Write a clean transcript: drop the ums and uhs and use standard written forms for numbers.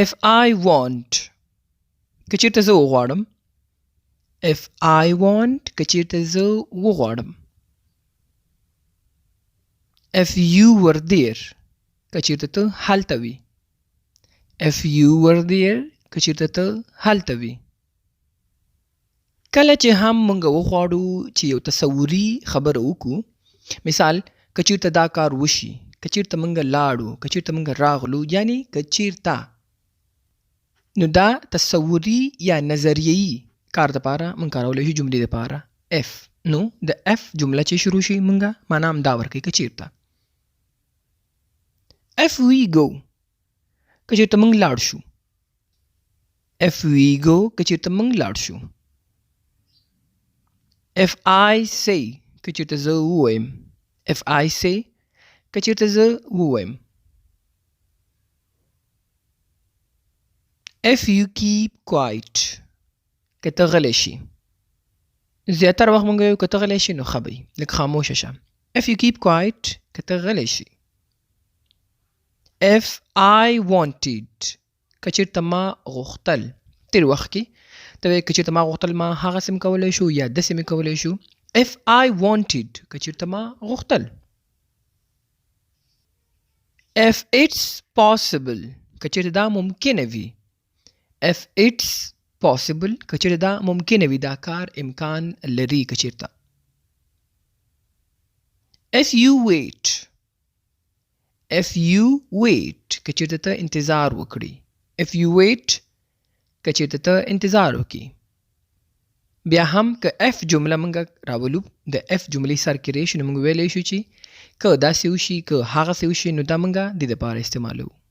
if I want که چیرته زه وغواړم if I want که چیرته زه وغواړم if you were there که چیرته ته هلته وي if you were there که چیرته ته هلته وي کله چې هم موږ وغواړو چې یو تصوري خبره وکړو مثال که چیرته دا کار وشي که چیرته موږ لاړو که چیرته موږ راغلو یعنی که چیرته نو دا تصوري یا نظریه‌ای کار دپاره موږ کارولی شو جملې دپاره if نو د if جمله چې شروع شي موږ معنا همدا ورکوي که چیرته if we go که چیرته موږ لاړ شو if we go که چیرته موږ لاړ شو if I say که چیرته زه ووایم if I say که چیرته زه ووایم if you keep quiet که ته غلی شي زیاتره وخت موږ وایو که ته غلی شي نو ښه به وي لږ خاموشه شه if you keep quiet که ته غلی شي if I wanted که چیرته ما غوښتل تېر وخت کې ته وایې که چیرته ما غوښتل ما هغسې م کولی شو یا داسې مې کولی شو if I wanted که چیرته ما غوښتل if it's possible که چیرته دا ممکنه وي if it's possible که چیرته دا ممکنه وي دا کار امکان لري که چیرته if you wait که چیرته ته انتظار وکړي if you wait که چیرته ته انتظار وکړي بیا هم که اف جمله موږ راولو د اف جملې سر کې راشي نو موږ ویلی شو چې که داسې وشي که هغسې وشي نو دا موږ دې دپاره استعمالوو